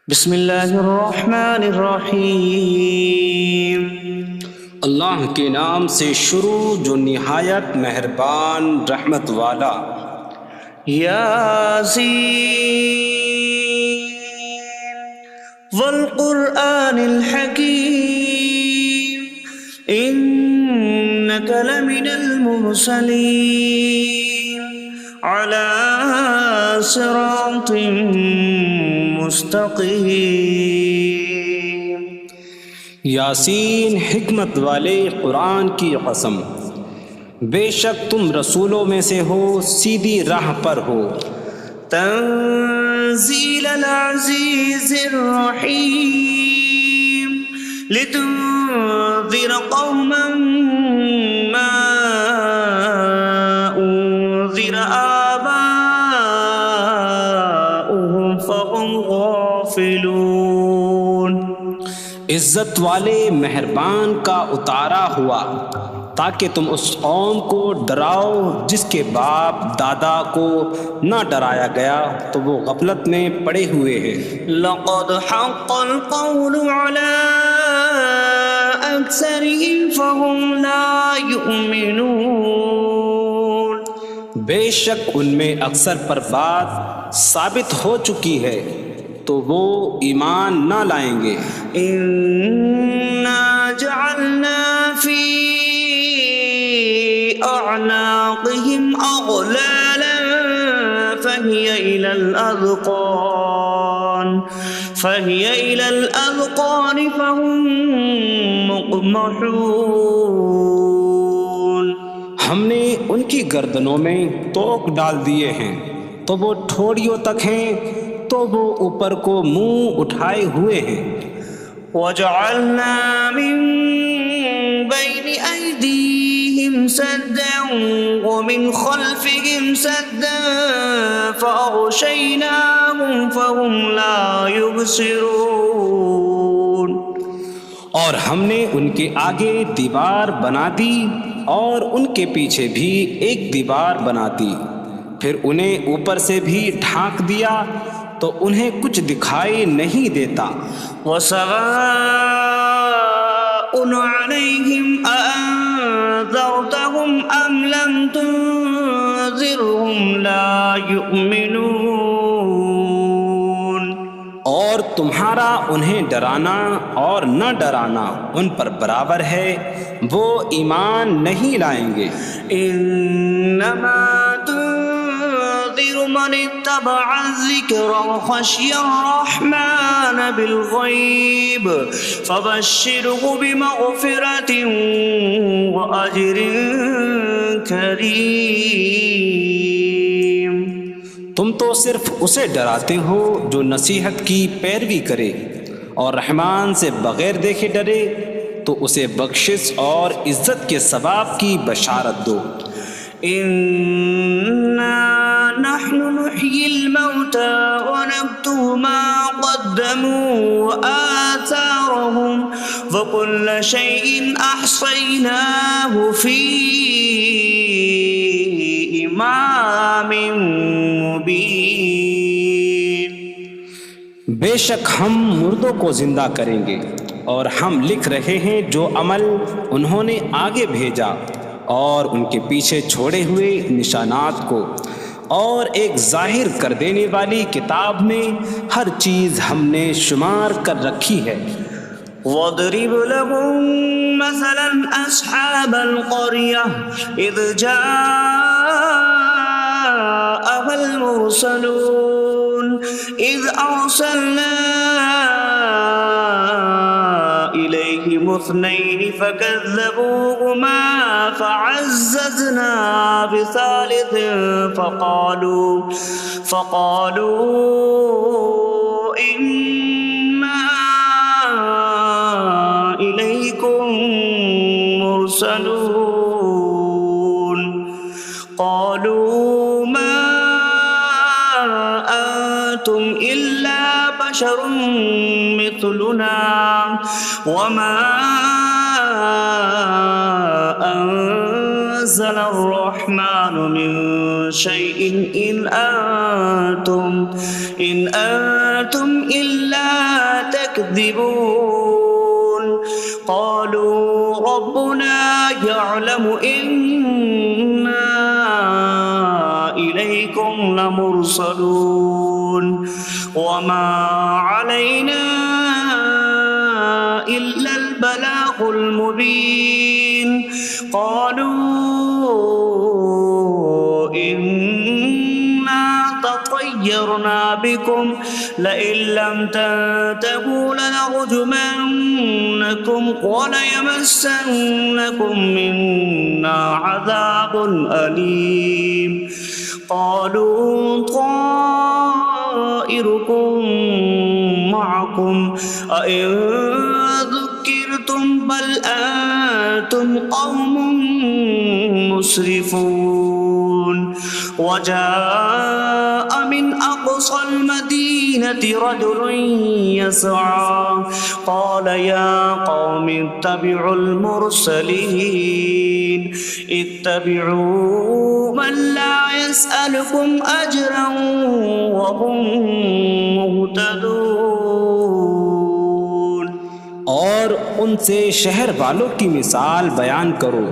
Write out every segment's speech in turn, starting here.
بسم اللہ الرحمن الرحیم۔ اللہ کے نام سے شروع جو نہایت مہربان رحمت والا۔ یاسین والقرآن الحکیم انک لمن المرسلین علی صراط مستقیم۔ یاسین حکمت والے قرآن کی قسم، بے شک تم رسولوں میں سے ہو، سیدھی راہ پر ہو۔ تنزیل العزیز الرحیم لتنذر قوما ما انذر آباؤهم فهم غافلون۔ عزت والے مہربان کا اتارا ہوا تاکہ تم اس قوم کو ڈراؤ جس کے باپ دادا کو نہ ڈرایا گیا تو وہ غفلت میں پڑے ہوئے ہیں۔ لقد حق القول على أكثرهم فهم لا يؤمنون۔ بے شک ان میں اکثر پر بات ثابت ہو چکی ہے تو وہ ایمان نہ لائیں گے۔ إنا جعلنا في أعناقهم أغلالا فهي إلى الأذقان فهم مقمحون۔ ہم نے ان کی گردنوں میں توق ڈال دیے ہیں تو وہ ٹھوڑیوں تک ہیں، تو وہ اوپر کو منہ اٹھائے ہوئے ہیں۔ وجعلنا من بين أيديهم سدا ومن خلفهم سدا فأغشيناهم فهم لا يبصرون۔ اور ہم نے ان کے آگے دیوار بنا دی اور ان کے پیچھے بھی ایک دیوار بنا دی، پھر انہیں اوپر سے بھی ڈھانک دیا تو انہیں کچھ دکھائی نہیں دیتا۔ وسواء عليهم أأنذرتهم أم لم تنذرهم لا يؤمنون۔ اور تمہارا انہیں ڈرانا اور نہ ڈرانا ان پر برابر ہے، وہ ایمان نہیں لائیں گے۔ انما تنذر من اتبع الذکر وخشی الرحمن بالغیب فبشره بمغفرة واجر کریم۔ تم تو صرف اسے ڈراتے ہو جو نصیحت کی پیروی کرے اور رحمان سے بغیر دیکھے ڈرے، تو اسے بخشش اور عزت کے ثواب کی بشارت دو۔ انا نحن نحيي الموتى ونكتب ما قدموا وآثارهم وكل شيء أحصيناه في إمام مبين۔ بے شک ہم مردوں کو زندہ کریں گے اور ہم لکھ رہے ہیں جو عمل انہوں نے آگے بھیجا اور ان کے پیچھے چھوڑے ہوئے نشانات کو، اور ایک ظاہر کر دینے والی کتاب میں ہر چیز ہم نے شمار کر رکھی ہے۔ وَاضْرِبْ لَهُم مَّثَلًا أَصْحَابَ الْقَرْيَةِ إِذْ جَاءَهَا الْمُرْسَلُونَ إِذْ أَرْسَلْنَا إِلَيْهِمُ اثْنَيْنِ فَكَذَّبُوهُمَا فَعَزَّزْنَا بِثَالِثٍ فَقَالُوا إِنَّا إِلَيْكُمْ مُرْسَلُونَ۔ قَالُوا مَا أَنتُمْ إِلَّا بَشَرٌ مِثْلُنَا وَمَا أَنتُمْ نزل الرحمن من شيء إن أنتم إلا تكذبون قالوا ربنا يعلم إنا إليكم لمرسلون وما علينا إلا البلاغ المبين قالوا إنا تطيرنا بكم لئن لم تنتهوا لنرجمنكم وليمسنكم منا عذاب أليم قالوا طائركم معكم أئن ذكرتم بل أنتم قوم مسرفون وجاء من أقصى المدينة رجل يسعى قال يا قوم اتبعوا المرسلين اتبعوا من لا يسألكم أجرا وهم مهتدون اور ان سے شہر والوں کی مثال بیان کرو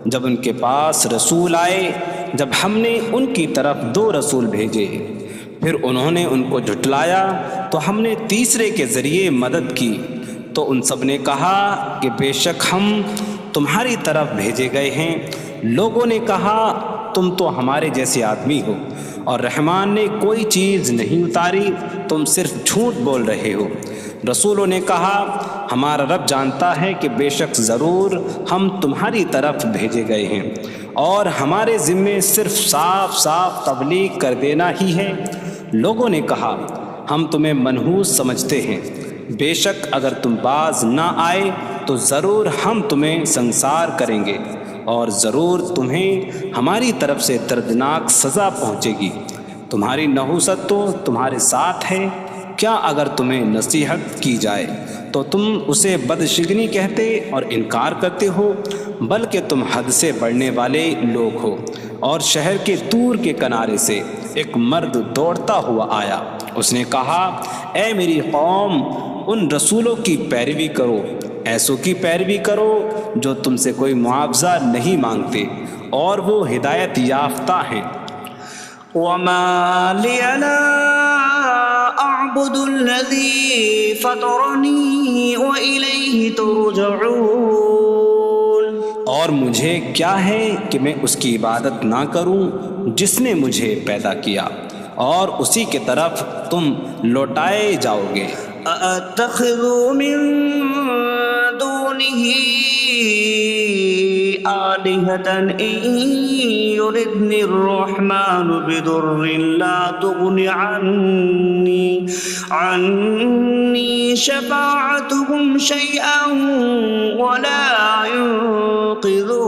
جب ان کے پاس رسول آئے جب ہم نے ان کی طرف 2 رسول بھیجے پھر انہوں نے ان کو جھٹلایا تو ہم نے تیسرے کے ذریعے مدد کی تو ان سب نے کہا کہ بے شک ہم تمہاری طرف بھیجے گئے ہیں لوگوں نے کہا تم تو ہمارے جیسے آدمی ہو اور رحمان نے کوئی چیز نہیں اتاری تم صرف جھوٹ بول رہے ہو رسولوں نے کہا ہمارا رب جانتا ہے کہ بے شک ضرور ہم تمہاری طرف بھیجے گئے ہیں اور ہمارے ذمے صرف صاف صاف تبلیغ کر دینا ہی ہے لوگوں نے کہا ہم تمہیں منحوس سمجھتے ہیں بے شک اگر تم باز نہ آئے تو ضرور ہم تمہیں سنسار کریں گے اور ضرور تمہیں ہماری طرف سے دردناک سزا پہنچے گی تمہاری نحوست تو تمہارے ساتھ ہے کیا اگر تمہیں نصیحت کی جائے تو تم اسے بدشگنی کہتے اور انکار کرتے ہو بلکہ تم حد سے بڑھنے والے لوگ ہو اور شہر کے دور کے کنارے سے ایک مرد دوڑتا ہوا آیا اس نے کہا اے میری قوم ان رسولوں کی پیروی کرو ایسوں کی پیروی کرو جو تم سے کوئی معاوضہ نہیں مانگتے اور وہ ہدایت یافتہ ہیں وما لي لا أعبد الذي فطرني وإليه ترجعون اور مجھے کیا ہے کہ میں اس کی عبادت نہ کروں جس نے مجھے پیدا کیا اور اسی کی طرف تم لوٹائے جاؤ گے أأتخذ من دونه آلهة إن يردني الرحمن بضر لا تغن عني شفاعتهم شيئا ولا ينقذون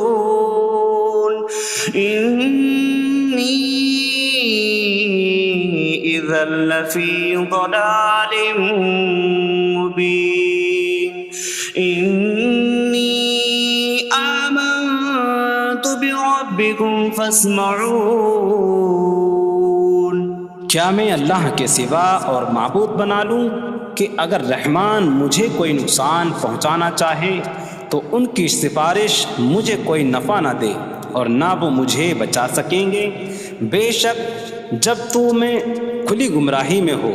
إني إذا لفي ضلال مبين إني آمنت بربكم فاسمعون کیا میں اللہ کے سوا اور معبود بنا لوں کہ اگر رحمان مجھے کوئی نقصان پہنچانا چاہے تو ان کی سفارش مجھے کوئی نفع نہ دے اور نہ وہ مجھے بچا سکیں گے بے شک جب میں کھلی گمراہی میں ہو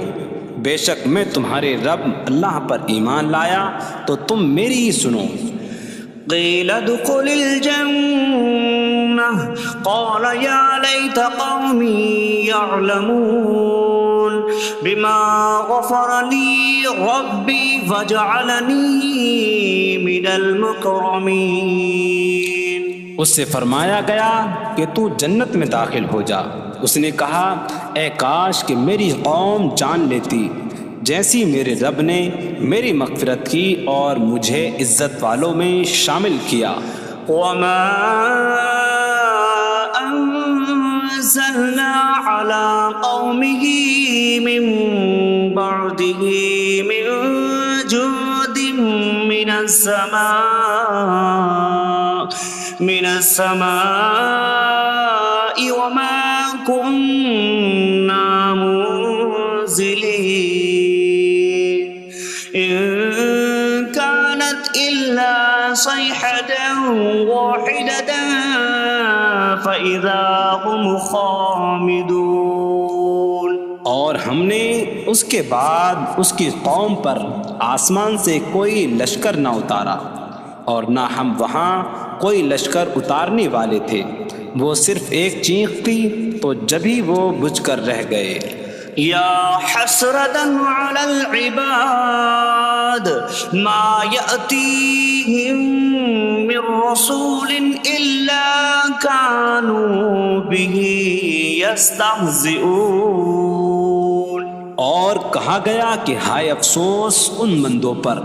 بے شک میں تمہارے رب اللہ پر ایمان لایا تو تم میری ہی سنو قيل ادخل الجنة قال يا ليت قومي يعلمون بما غفر لي ربي فجعلني من المكرمين اس سے فرمایا گیا کہ تو جنت میں داخل ہو جا اس نے کہا اے کاش کہ میری قوم جان لیتی جیسی میرے رب نے میری مغفرت کی اور مجھے عزت والوں میں شامل کیا وما أنزلنا على قومه من بعده من جود من السماء من السماء وما كنا منزلين إن كانت إلا صيحة واحدة فإذا هم خامدون۔ اور ہم نے اس کے بعد اس کی قوم پر آسمان سے کوئی لشکر نہ اتارا، اور نہ ہم وہاں کوئی لشکر اتارنے والے تھے، وہ صرف ایک چیخ تھی تو جبھی وہ بجھ کر رہ گئے۔ یا حسرة على العباد ما يأتيهم من رسول إلا كانوا به يستهزئون۔ اور کہا گیا کہ ہائے افسوس ان بندوں پر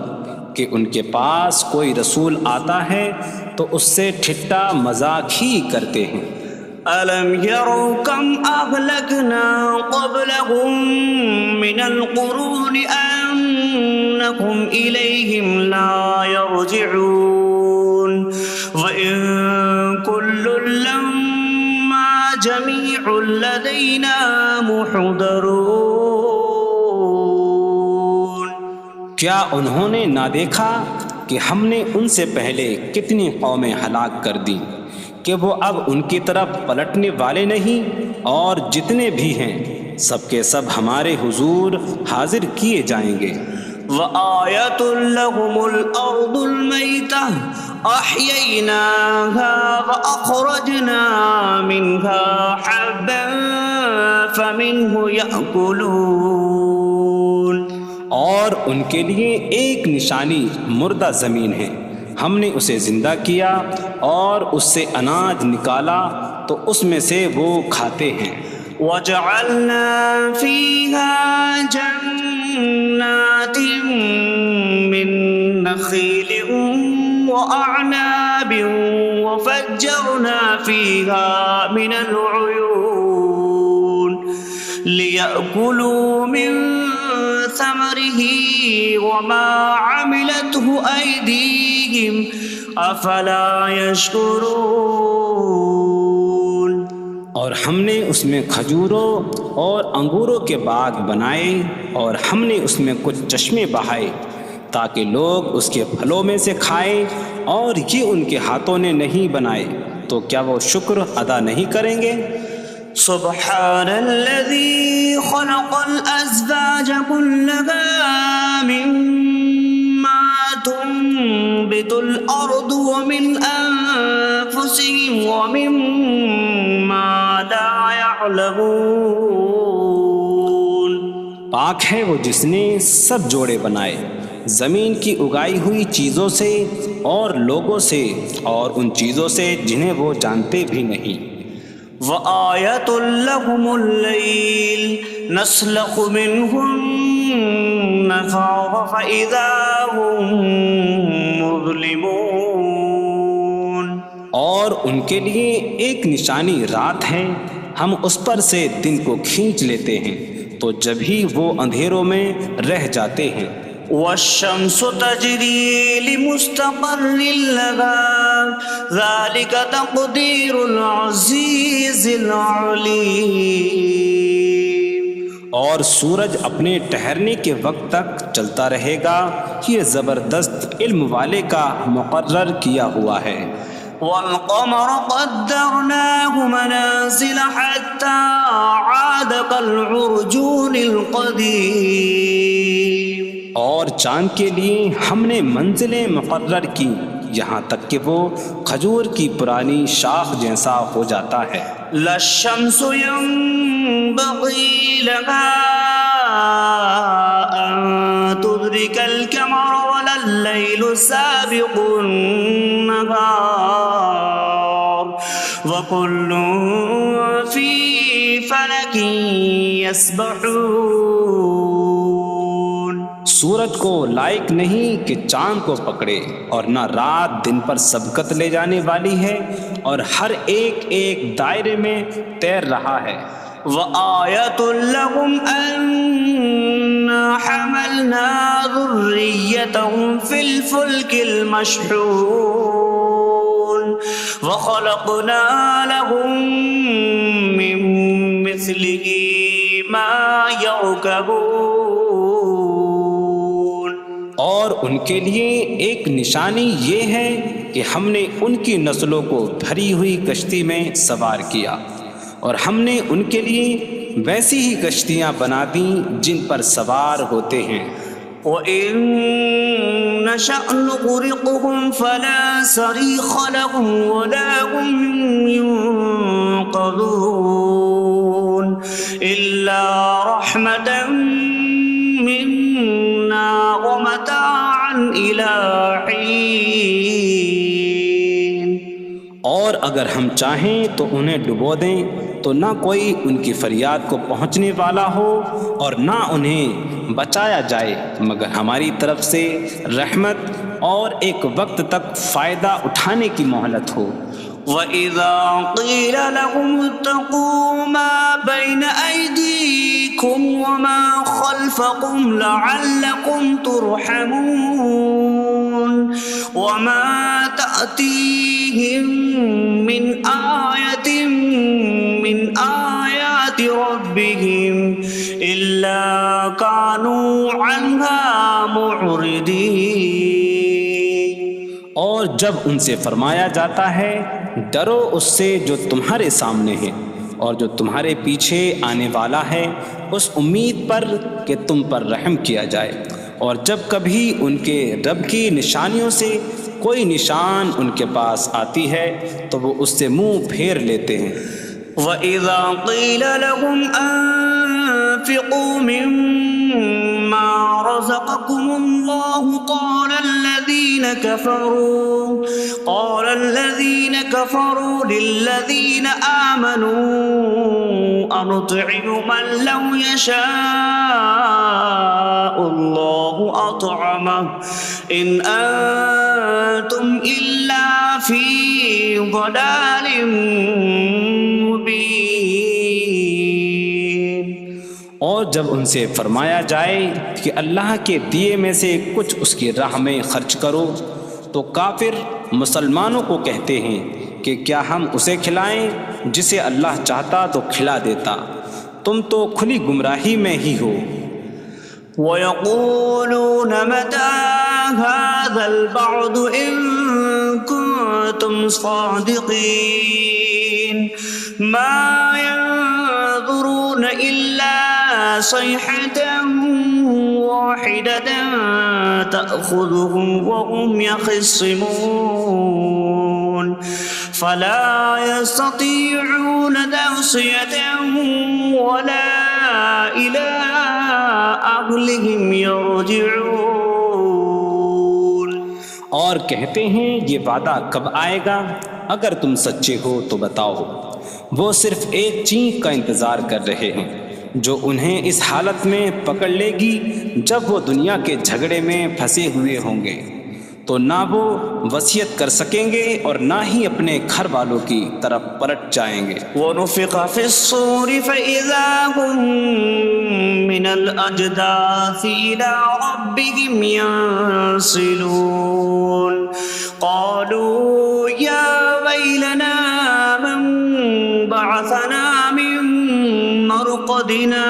کہ ان کے پاس کوئی رسول آتا ہے تو اس سے ٹھٹا مذاق ہی کرتے ہیں۔ أَلَمْ يَرَوْا كَمْ أَهْلَكْنَا قَبْلَهُمْ مِنَ الْقُرُونِ أَنَّكُمْ إِلَيْهِمْ لَا يَرْجِعُونَ وَإِن كُلٌّ لَّمَّا جَمِيعٌ لَّدَيْنَا مُحْضَرُونَ۔ کیا انہوں نے نہ دیکھا کہ ہم نے ان سے پہلے کتنی قومیں ہلاک کر دیں کہ وہ اب ان کی طرف پلٹنے والے نہیں، اور جتنے بھی ہیں سب کے سب ہمارے حضور حاضر کیے جائیں گے۔ وَآيَةٌ لَّهُمُ الْأَرْضُ الْمَيْتَةُ أَحْيَيْنَاهَا وَأَخْرَجْنَا مِنْهَا حَبًّا فَمِنْهُ يَأْكُلُونَ۔ اور ان کے لیے ایک نشانی مردہ زمین ہے، ہم نے اسے زندہ کیا اور اس سے اناج نکالا تو اس میں سے وہ کھاتے ہیں۔ وَجَعَلْنَا فِيهَا جَنَّاتٍ مِّن نَّخِيلٍ وَأَعْنَابٍ وَفَجَّرْنَا فِيهَا مِنَ الْعُيُونِ لِيَأْكُلُوا مِن ثَمَرِهِ وَمَا عَمِلَتْهُ أَيْدِيهِمْ أَفَلَا يَشْكُرُونَ۔ اور ہم نے اس میں کھجوروں اور انگوروں کے باغ بنائے، اور ہم نے اس میں کچھ چشمے بہائے تاکہ لوگ اس کے پھلوں میں سے کھائیں، اور یہ ان کے ہاتھوں نے نہیں بنائے، تو کیا وہ شکر ادا نہیں کریں گے؟ سبحان الذي خلق الأزواج كلها مما تنبت الأرض ومن أنفسهم ومما لا يعلمون۔ پاک ہے وہ جس نے سب جوڑے بنائے زمین کی اگائی ہوئی چیزوں سے اور لوگوں سے اور ان چیزوں سے جنہیں وہ جانتے بھی نہیں۔ وَآيَةٌ لَّهُمُ اللَّيْلُ نَسْلَخُ مِنْهُ النَّهَارَ فَإِذَا هُم مُظْلِمُونَ۔ اور ان کے لیے ایک نشانی رات ہے، ہم اس پر سے دن کو کھینچ لیتے ہیں تو جبھی وہ اندھیروں میں رہ جاتے ہیں۔ وَالشَّمْسُ تَجْرِي لِمُسْتَقَرٍّ لَّهَا ذَلِكَ تَقْدِيرُ الْعَزِيزِ الْعَلِيمِ۔ اور سورج اپنے ٹھہرنے کے وقت تک چلتا رہے گا، یہ زبردست علم والے کا مقرر کیا ہوا ہے۔ وَالْقَمَرَ قَدَّرْنَاهُ مَنَازِلَ حَتَّى عَادَ كَالْعُرْجُونِ الْقَدِيمِ۔ اور چاند کے لیے ہم نے منزلیں مقرر کی یہاں تک کہ وہ کھجور کی پرانی شاخ جیسا ہو جاتا ہے۔ لا الشمس ينبغي لها أن تدرك القمر ولا الليل سابق النهار وكل في فلك يسبحون۔ سورج کو لائق نہیں کہ چاند کو پکڑے، اور نہ رات دن پر سبقت لے جانے والی ہے، اور ہر ایک ایک دائرے میں تیر رہا ہے۔ وَآيَةٌ لَّهُمْ أَنَّا حَمَلْنَا ذُرِّيَّتَهُمْ فِي الْفُلْكِ الْمَشْحُونِ۔ وخلقنا لهم من مثله ما يركبون. اور ان کے لیے ایک نشانی یہ ہے کہ ہم نے ان کی نسلوں کو بھری ہوئی کشتی میں سوار کیا، اور ہم نے ان کے لیے ویسی ہی کشتیاں بنا دیں جن پر سوار ہوتے ہیں. وَإِن نَّشَأْ نُغْرِقْهُمْ فَلَا صَرِيخَ لَهُمْ وَلَا هُمْ يُنقَذُونَ إِلَّا رَحْمَةً مِّنَّا وَمَتَاعًا إِلَىٰ حِينٍ. اور اگر ہم چاہیں تو انہیں ڈبو دیں تو نہ کوئی ان کی فریاد کو پہنچنے والا ہو اور نہ انہیں بچایا جائے مگر ہماری طرف سے رحمت اور ایک وقت تک فائدہ اٹھانے کی مہلت ہو. وَإِذَا قِيلَ لَهُمُ اتَّقُوا مَا بَيْنَ أَيْدِيكُمْ وَمَا خَلْفَكُمْ لَعَلَّكُمْ تُرْحَمُونَ وَمَا تَأْتِيهِم مِّنْ آيَةٍ مِّنْ آيَاتِ رَبِّهِمْ إِلَّا كَانُوا عَنْهَا مُعْرِضِينَ. اور جب ان سے فرمایا جاتا ہے ڈرو اس سے جو تمہارے سامنے ہے اور جو تمہارے پیچھے آنے والا ہے، اس امید پر کہ تم پر رحم کیا جائے، اور جب کبھی ان کے رب کی نشانیوں سے کوئی نشان ان کے پاس آتی ہے تو وہ اس سے منہ پھیر لیتے ہیں. وَإِذَا قِيلَ لَهُمْ أَنفِقُوا مِمَّا رَزَقَكُمُ اللَّهُ قَالَ الَّذِينَ كَفَرُوا لِلَّذِينَ آمَنُوا أَنُطْعِمُ مَن لَّوْ يَشَاءُ اللَّهُ أَطْعَمَهُ إِنْ أَنتُمْ إِلَّا فِي ضَلَالٍ مبین. اور جب ان سے فرمایا جائے کہ اللہ کے دیے میں سے کچھ اس کی راہ میں خرچ کرو تو کافر مسلمانوں کو کہتے ہیں کہ کیا ہم اسے کھلائیں جسے اللہ چاہتا تو کھلا دیتا، تم تو کھلی گمراہی میں ہی ہو. وَيَقُولُونَ مَتَىٰ هَٰذَا الْوَعْدُ إِن كُنتُمْ صَادِقِينَ مَا يَنظُرُونَ إِلَّا صَيْحَةً وَاحِدَةً تَأْخُذُهُمْ وَهُمْ يَخِصِّمُونَ فَلَا يَسْتَطِيعُونَ تَوْصِيَةً وَلَا إِلَىٰ أَهْلِهِمْ يَرْجِعُونَ. اور کہتے ہیں یہ وعدہ کب آئے گا؟ اگر تم سچے ہو تو بتاؤ. وہ صرف ایک چینک کا انتظار کر رہے ہیں جو انہیں اس حالت میں پکڑ لے گی جب وہ دنیا کے جھگڑے میں پھنسے ہوئے ہوں گے، تو نہ وہ وصیت کر سکیں گے اور نہ ہی اپنے گھر والوں کی طرف پلٹ جائیں گے. وَنُفِخَ فِي الصُّورِ فَإِذَا هُم مِّنَ الْأَجْدَاثِ إِلَىٰ رَبِّهِمْ يَنسِلُونَ قَالُوا يَا وَيْلَنَا مَن بَعَثَنَا مِن مَّرْقَدِنَا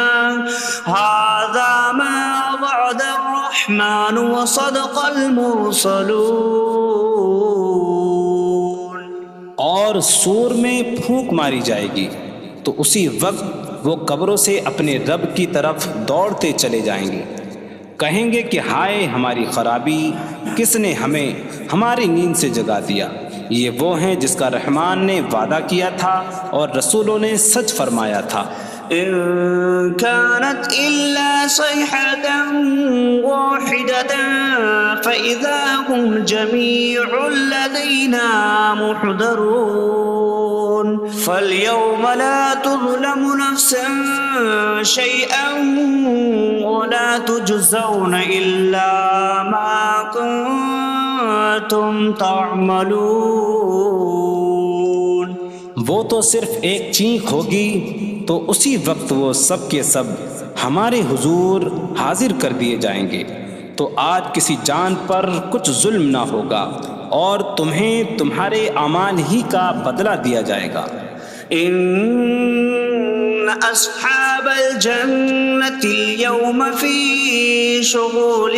هَٰذَا مَا وَعَدَ الرَّحْمَٰنُ وَصَدَقَ الْمُرْسَلُونَ. اور سور میں پھونک ماری جائے گی تو اسی وقت وہ قبروں سے اپنے رب کی طرف دوڑتے چلے جائیں گے، کہیں گے کہ ہائے ہماری خرابی، کس نے ہمیں ہماری نیند سے جگا دیا. یہ وہ ہیں جس کا رحمان نے وعدہ کیا تھا اور رسولوں نے سچ فرمایا تھا. إن كانت إلا صيحة واحدة فإذا هم جميع لدينا محضرون. فاليوم لا تظلم نفس شيئا ولا تجزون إلا ما كنتم تعملون. وہ تو صرف ایک چینک ہوگی تو اسی وقت وہ سب کے سب ہمارے حضور حاضر کر دیے جائیں گے، تو آج کسی جان پر کچھ ظلم نہ ہوگا اور تمہیں تمہارے اعمال ہی کا بدلہ دیا جائے گا۔ إن أصحاب الجنة اليوم في شغل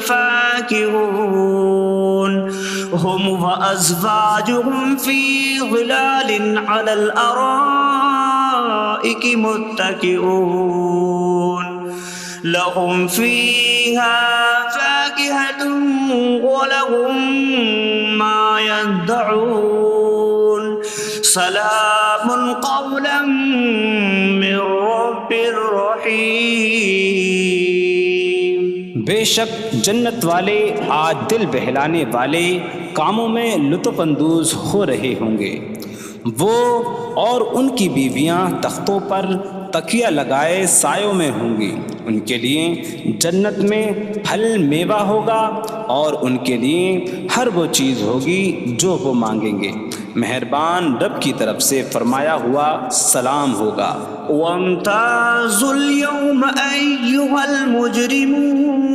فاكهون هم وأزواجهم في ظلال على الأرائك متكئون لهم فيها فاكهة ولهم ما يدعون سلام قولا من رب رحیم۔ بے شک جنت والے آج دل بہلانے والے کاموں میں لطف اندوز ہو رہے ہوں گے۔ وہ اور ان کی بیویاں تختوں پر تکیہ لگائے سایوں میں ہوں گی۔ ان کے لیے جنت میں پھل میوہ ہوگا اور ان کے لیے ہر وہ چیز ہوگی جو وہ مانگیں گے۔ مہربان رب کی طرف سے فرمایا ہوا سلام ہوگا۔ وامتازوا اليوم أيها المجرمون،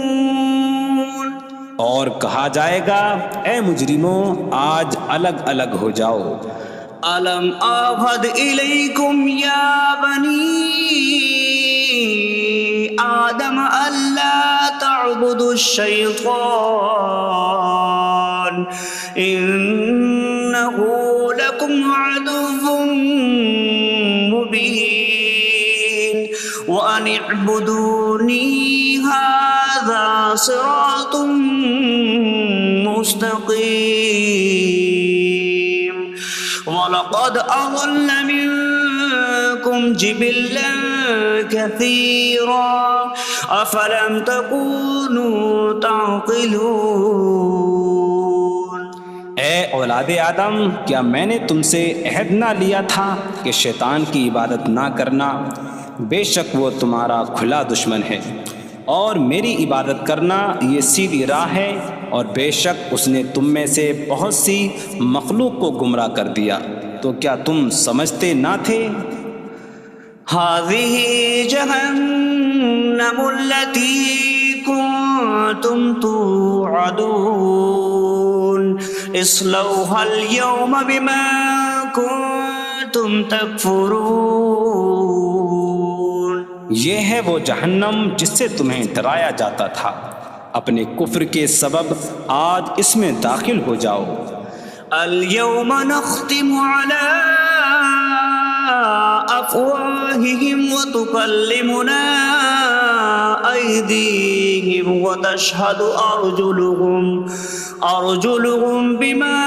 اور کہا جائے گا اے مجرموں آج الگ الگ ہو جاؤ۔ ألم أعهد إليكم يا بني آدم ألا تعبدوا الشيطان إنه لكم عدو مبين وأن اعبدوني هذا صراط مستقيم وَلَقَدْ أَضَلَّ مِنكُمْ جِبِلًّا كَثِيرًا أَفَلَمْ تَكُونُوا تَعْقِلُونَ۔ اے اولاد آدم، کیا میں نے تم سے عہد نہ لیا تھا کہ شیطان کی عبادت نہ کرنا؟ بے شک وہ تمہارا کھلا دشمن ہے، اور میری عبادت کرنا یہ سیدھی راہ ہے، اور بے شک اس نے تم میں سے بہت سی مخلوق کو گمراہ کر دیا، تو کیا تم سمجھتے نہ تھے؟ هذه جهنم التي كنتم توعدون اصلوها اليوم بما كنتم تكفرون۔ یہ ہے وہ جہنم جس سے تمہیں ڈرایا جاتا تھا، اپنے کفر کے سبب آج اس میں داخل ہو جاؤ۔ اليوم نختم على أفواههم وتكلمنا أيديهم وتشهد أرجلهم بما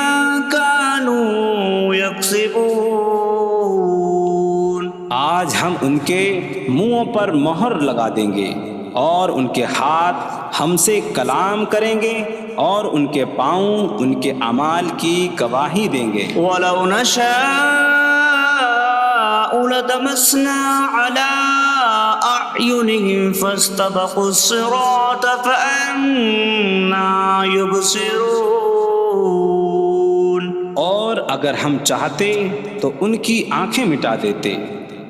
كانوا يكسبون۔ آج ہم ان کے منہوں پر مہر لگا دیں گے، اور ان کے ہاتھ ہم سے کلام کریں گے، اور ان کے پاؤں ان کے اعمال کی گواہی دیں گے۔ وَلَوْ نَشَاءُ لَطَمَسْنَا عَلَىٰ أَعْيُنِهِمْ فَاسْتَبَقُوا الصِّرَاطَ فَأَنَّىٰ يُبْصِرُونَ۔ اور اگر ہم چاہتے تو ان کی آنکھیں مٹا دیتے،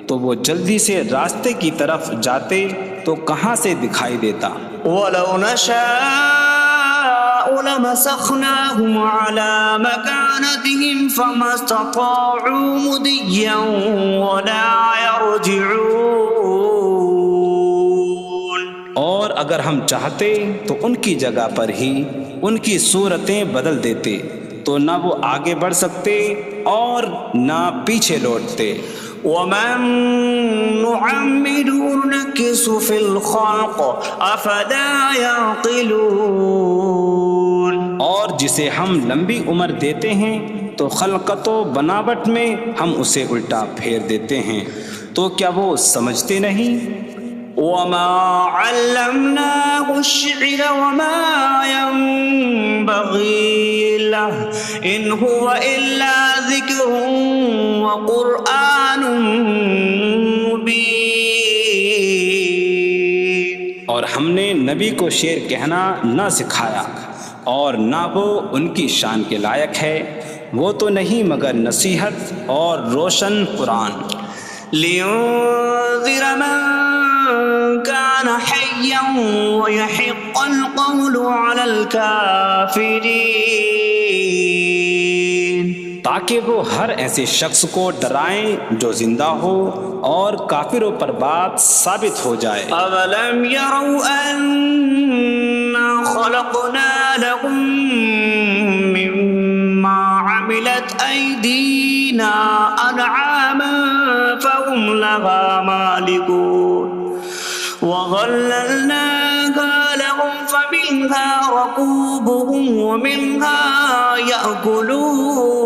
تو وہ جلدی سے راستے کی طرف جاتے تو کہاں سے دکھائی دیتا۔ وَلَوْ نَشَاءُ لَمَسَخْنَاهُمْ عَلَىٰ مَكَانَتِهِمْ فَمَا اسْتَطَاعُوا مُضِيًّا وَلَا يَرْجِعُونَ۔ اور اگر ہم چاہتے تو ان کی جگہ پر ہی ان کی صورتیں بدل دیتے، تو نہ وہ آگے بڑھ سکتے اور نہ پیچھے لوٹتے۔ وَمَن نُّعَمِّرْهُ نُنَكِّسْهُ فِي الْخَلْقِ أَفَلَا يَعْقِلُونَ۔ اور جسے ہم لمبی عمر دیتے ہیں تو خلقت و بناوٹ میں ہم اسے الٹا پھیر دیتے ہیں، تو کیا وہ سمجھتے نہیں؟ وَمَا عَلَّمْنَاهُ الشِّعْرَ وَمَا يَنبَغِي لَهُ إِنْ هُوَ إِلَّا ذِكْرٌ وَقُرْآنٌ مُّبِينٌ۔ اور ہم نے نبی کو شعر کہنا نہ سکھایا، اور نہ وہ ان کی شان کے لائق ہے، وہ تو نہیں مگر نصیحت اور روشن قرآن۔ لِيُنذِرَ مَن كَانَ حَيًّا حيا ويحق القول على الكافرين تاکہ وہ ہر ایسے شخص کو ڈرائیں جو زندہ ہو اور کافروں پر بات ثابت ہو جائے۔ أولم يروا أنا خلقنا لهم مما عملت أيدينا أنعاما فهم لها مالكون وظللناها لهم فمنها ركوبهم ومنها يأكلون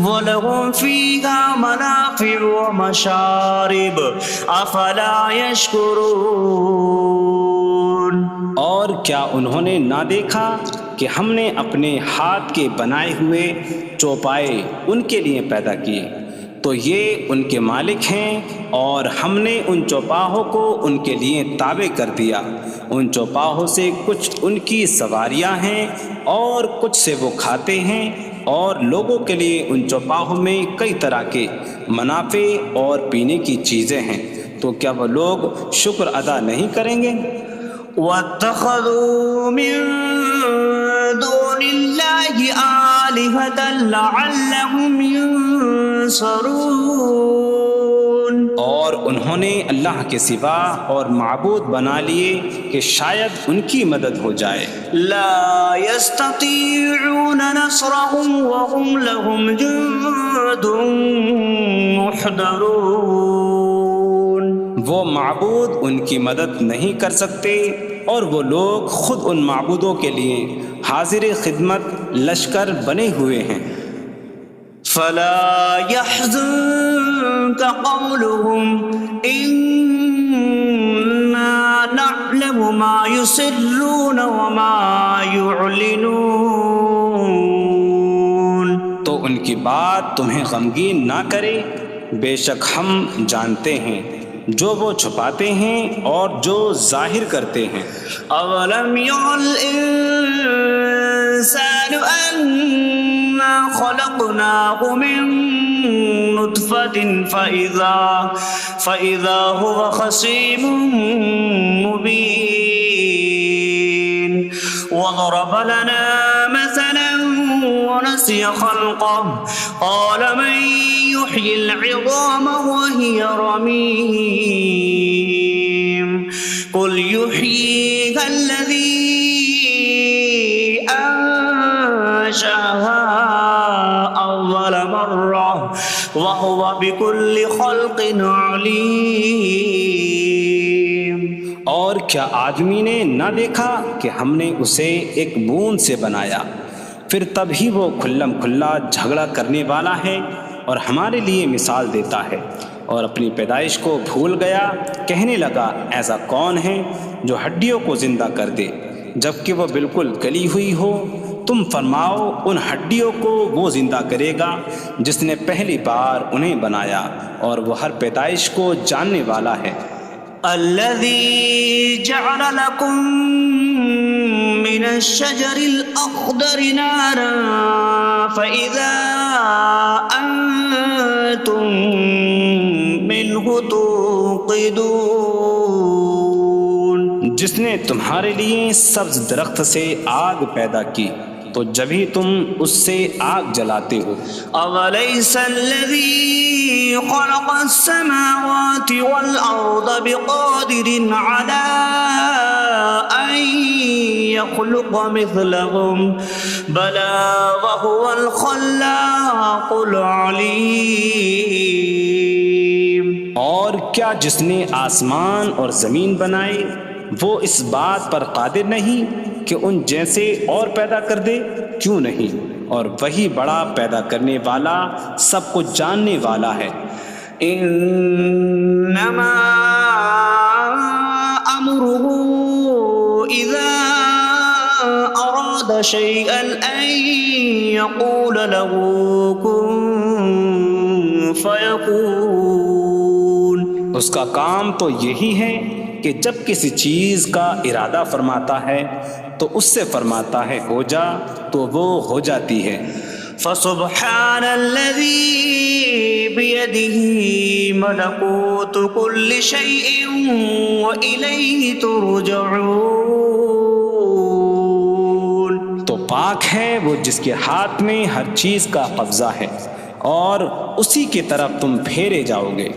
وَلَهُمْ فِيهَا مَنَافِعُ وَمَشَارِبُ أَفَلَا يَشْكُرُونَ۔ اور کیا انہوں نے نہ دیکھا کہ ہم نے اپنے ہاتھ کے بنائے ہوئے چوپائے ان کے لیے پیدا کیے، تو یہ ان کے مالک ہیں، اور ہم نے ان چوپاہوں کو ان کے لیے تابع کر دیا۔ ان چوپاہوں سے کچھ ان کی سواریاں ہیں اور کچھ سے وہ کھاتے ہیں، اور لوگوں کے لیے ان چوپاہوں میں کئی طرح کے منافع اور پینے کی چیزیں ہیں، تو کیا وہ لوگ شکر ادا نہیں کریں گے؟ وَاتَّخَذُوا مِن دُونِ اللَّهِ آلِهَةً لَعَلَّهُمْ يُنصَرُونَ۔ اور انہوں نے اللہ کے سوا اور معبود بنا لیے کہ شاید ان کی مدد ہو جائے۔ لا يستطيعون نصرهم وهم لهم جند محضرون۔ وہ معبود ان کی مدد نہیں کر سکتے، اور وہ لوگ خود ان معبودوں کے لیے حاضر خدمت لشکر بنے ہوئے ہیں۔ فلا يحزنك قولهم إنا نعلم ما يسرون وما يعلنون۔ تو ان کی بات تمہیں غمگین نہ کرے، بے شک ہم جانتے ہیں جو وہ چھپاتے ہیں اور جو ظاہر کرتے ہیں۔ اولم ير الانسان انا خلقناه من نطفة فإذا هو خصيم مبين وضرب لنا مثلا ونسي خلقه قال من يحيي العظام وهي رميم قل يحييها الذي أنشأها أول مرة وهو بكل خلق عليم۔ اور کیا آدمی نے نہ دیکھا کہ ہم نے اسے ایک بوند سے بنایا، پھر تب ہی وہ کھلم کھلا جھگڑا کرنے والا ہے اور ہمارے لیے مثال دیتا ہے، اور اپنی پیدائش کو بھول گیا، کہنے لگا ایسا کون ہے جو ہڈیوں کو زندہ کر دے جبکہ وہ بالکل گلی ہوئی ہو؟ تم فرماؤ ان ہڈیوں کو وہ زندہ کرے گا جس نے پہلی بار انہیں بنایا، اور وہ ہر پیدائش کو جاننے والا ہے۔ الذي جعل لكم من الشجر الأخضر نارا فإذا أنتم منه توقدون۔ جس نے تمہارے لیے سبز درخت سے آگ پیدا کی تو جبھی تم اس سے آگ جلاتے ہو۔ أَوَلَيْسَ الَّذِي خَلَقَ السَّمَاوَاتِ وَالْأَرْضَ بِقَادِرٍ عَلَىٰ أَن يَخْلُقَ مِثْلَهُم بَلَىٰ وَهُوَ الْخَلَّاقُ الْعَلِيمُ۔ اور کیا جس نے آسمان اور زمین بنائے وہ اس بات پر قادر نہیں کہ ان جیسے اور پیدا کر دے؟ کیوں نہیں، اور وہی بڑا پیدا کرنے والا سب کچھ جاننے والا ہے۔ انما امره اذا اراد شيئا ان يقول له كن فيكون۔ اس کا کام تو یہی ہے کہ جب کسی چیز کا ارادہ فرماتا ہے تو اس سے فرماتا ہے ہو جا، تو وہ ہو جاتی ہے۔ فسبحان الذي بيده ملكوت كل شيء وإليه ترجعون. تو پاک ہے وہ جس کے ہاتھ میں ہر چیز کا قبضہ ہے اور اسی کی طرف تم پھیرے جاؤ گے.